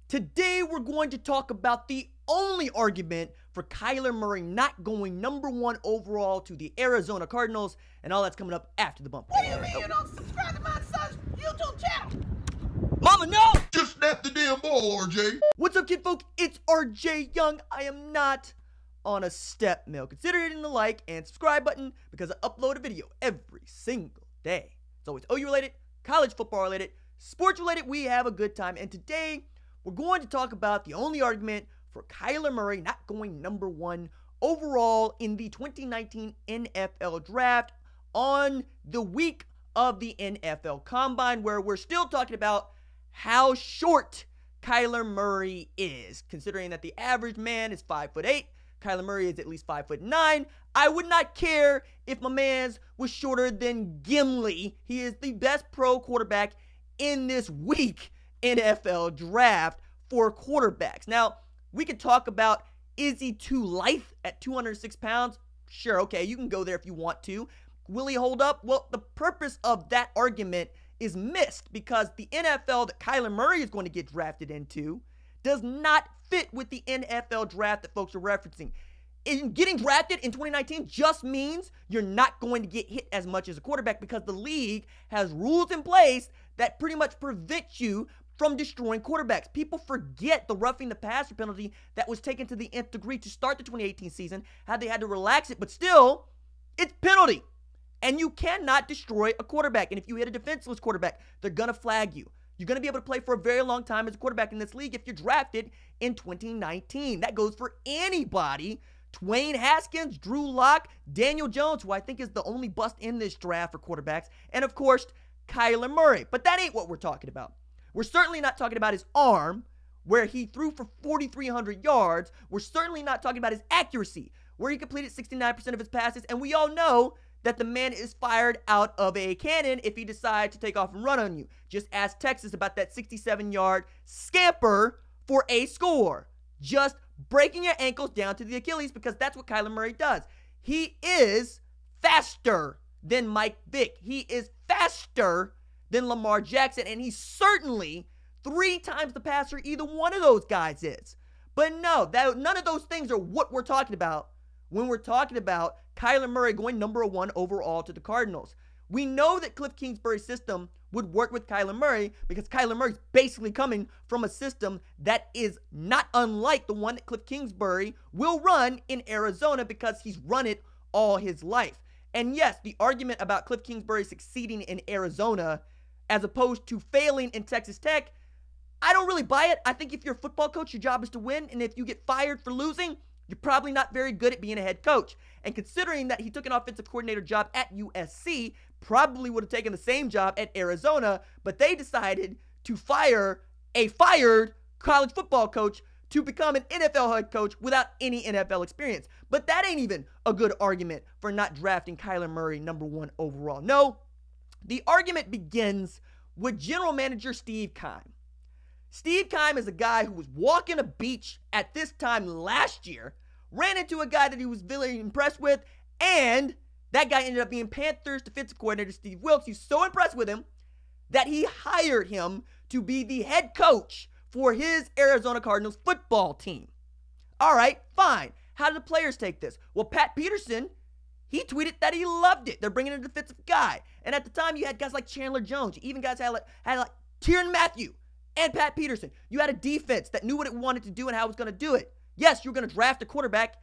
Today, we're going to talk about the only argument for Kyler Murray not going #1 overall to the Arizona Cardinals, and all that's coming up after the bump. What do you mean you don't subscribe to my son's YouTube channel? Mama, no! Just snap the damn ball, RJ. What's up, kid folk? It's RJ Young. I am not on a step mill. Consider hitting the like and subscribe button because I upload a video every single day. It's always OU related, college football related, sports related. We have a good time, and today we're going to talk about the only argument for Kyler Murray not going #1 overall in the 2019 NFL Draft on the week of the NFL Combine, where we're still talking about how short Kyler Murray is, considering that the average man is 5'8". Kyler Murray is at least 5'9". I would not care if my man's was shorter than Gimli. He is the best pro quarterback in this week NFL Draft for quarterbacks. Now, we could talk about, is he too lithe at 206 pounds? Sure, okay, you can go there if you want to. Will he hold up? Well, the purpose of that argument is missed because the NFL that Kyler Murray is going to get drafted into does not fit with the NFL draft that folks are referencing. Getting drafted in 2019 just means you're not going to get hit as much as a quarterback because the league has rules in place that pretty much prevent you from destroying quarterbacks. People forget the roughing the passer penalty that was taken to the nth degree to start the 2018 season, how they had to relax it, but still, it's penalty. And you cannot destroy a quarterback. And if you hit a defenseless quarterback, they're going to flag you. You're going to be able to play for a very long time as a quarterback in this league if you're drafted in 2019. That goes for anybody. Dwayne Haskins, Drew Lock, Daniel Jones, who I think is the only bust in this draft for quarterbacks, and of course, Kyler Murray. But that ain't what we're talking about. We're certainly not talking about his arm, where he threw for 4,300 yards. We're certainly not talking about his accuracy, where he completed 69% of his passes, and we all know that the man is fired out of a cannon if he decides to take off and run on you. Just ask Texas about that 67-yard scamper for a score. Just breaking your ankles down to the Achilles, because that's what Kyler Murray does. He is faster than Mike Vick. He is faster than Lamar Jackson, and he's certainly 3 times the passer either one of those guys is. But no, none of those things are what we're talking about when we're talking about Kyler Murray going #1 overall to the Cardinals. We know that Kilff Kingsbury's system would work with Kyler Murray because Kyler Murray's basically coming from a system that is not unlike the one that Kilff Kingsbury will run in Arizona because he's run it all his life. And yes, the argument about Kilff Kingsbury succeeding in Arizona as opposed to failing in Texas Tech, I don't really buy it. I think if you're a football coach, your job is to win, and if you get fired for losing, you're probably not very good at being a head coach. And considering that he took an offensive coordinator job at USC, probably would have taken the same job at Arizona, but they decided to fire a fired college football coach to become an NFL head coach without any NFL experience. But that ain't even a good argument for not drafting Kyler Murray #1 overall. No, the argument begins with general manager Steve Keim. Steve Keim is a guy who was walking a beach at this time last year, ran into a guy that he was very impressed with, and that guy ended up being Panthers defensive coordinator Steve Wilks. He was so impressed with him that he hired him to be the head coach for his Arizona Cardinals football team. All right, fine. How did the players take this? Well, Pat Peterson, he tweeted that he loved it. They're bringing in a defensive guy. And at the time, you had guys like Chandler Jones. You even guys had like Tyrann Mathieu and Pat Peterson. You had a defense that knew what it wanted to do and how it was going to do it. Yes, you were going to draft a quarterback,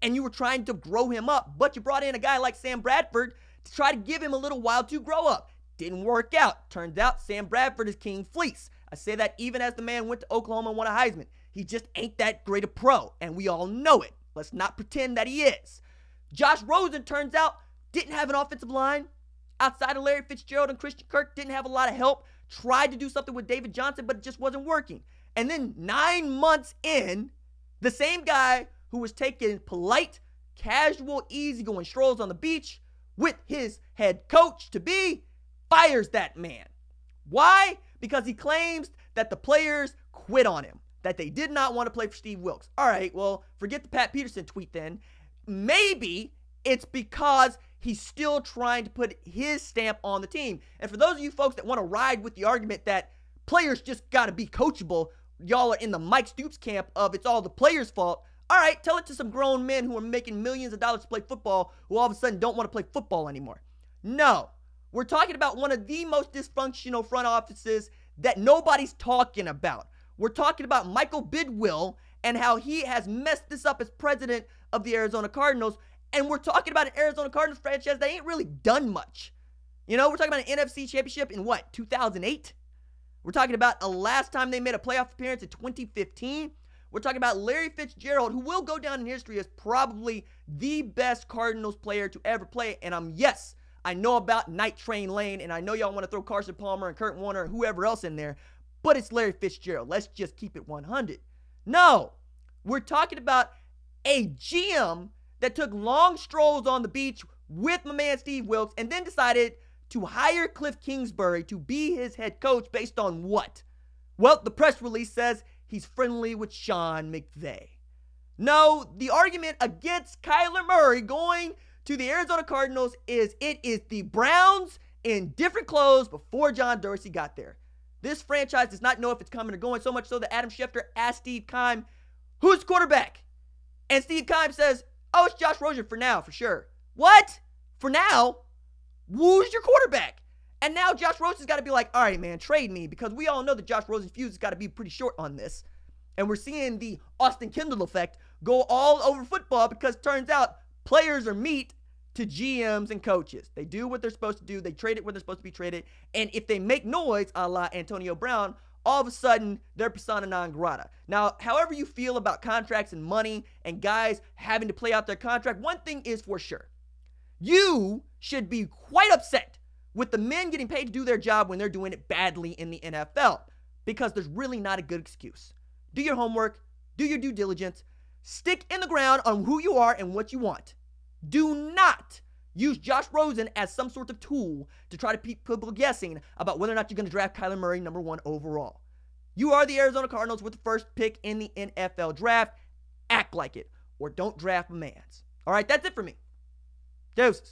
and you were trying to grow him up, but you brought in a guy like Sam Bradford to try to give him a little while to grow up. Didn't work out. Turns out Sam Bradford is King Fleece. I say that even as the man went to Oklahoma and won a Heisman. He just ain't that great a pro, and we all know it. Let's not pretend that he is. Josh Rosen, turns out, didn't have an offensive line. Outside of Larry Fitzgerald and Christian Kirk, didn't have a lot of help. Tried to do something with David Johnson, but it just wasn't working. And then 9 months in, the same guy who was taking polite, casual, easygoing strolls on the beach with his head coach-to-be fires that man. Why? Because he claims that the players quit on him, that they did not want to play for Steve Wilks. All right, well, forget the Pat Peterson tweet then. Maybe it's because he's still trying to put his stamp on the team. And for those of you folks that want to ride with the argument that players just got to be coachable, y'all are in the Mike Stoops camp of it's all the players' fault, all right, tell it to some grown men who are making millions of dollars to play football who all of a sudden don't want to play football anymore. No, we're talking about one of the most dysfunctional front offices that nobody's talking about. We're talking about Michael Bidwill and how he has messed this up as president of the Arizona Cardinals. And we're talking about an Arizona Cardinals franchise that ain't really done much. You know, we're talking about an NFC championship in what, 2008? We're talking about the last time they made a playoff appearance in 2015. We're talking about Larry Fitzgerald, who will go down in history as probably the best Cardinals player to ever play. And yes, I know about Night Train Lane, and I know y'all want to throw Carson Palmer and Kurt Warner and whoever else in there, but it's Larry Fitzgerald. Let's just keep it 100. No, we're talking about a GM that took long strolls on the beach with my man Steve Wilks and then decided to hire Kilff Kingsbury to be his head coach based on what? Well, the press release says he's friendly with Sean McVay. No, the argument against Kyler Murray going to the Arizona Cardinals is it is the Browns in different clothes before John Dorsey got there. This franchise does not know if it's coming or going, so much so that Adam Schefter asked Steve Keim, who's quarterback? And Steve Keim says, oh, it's Josh Rosen for now, for sure. What? For now? Who's your quarterback? And now Josh Rosen's got to be like, all right, man, trade me, because we all know that Josh Rosen's fuse has got to be pretty short on this. And we're seeing the Austin Kendall effect go all over football because it turns out players are meat to GMs and coaches. They do what they're supposed to do. They trade it when they're supposed to be traded. And if they make noise, a la Antonio Brown, all of a sudden, they're persona non grata. Now, however you feel about contracts and money and guys having to play out their contract, one thing is for sure. You should be quite upset with the men getting paid to do their job when they're doing it badly in the NFL, because there's really not a good excuse. Do your homework, do your due diligence, stick in the ground on who you are and what you want. Do not use Josh Rosen as some sort of tool to try to keep people guessing about whether or not you're going to draft Kyler Murray number 1 overall. You are the Arizona Cardinals with the first pick in the NFL draft. Act like it, or don't draft my mans. All right, that's it for me. Deuces.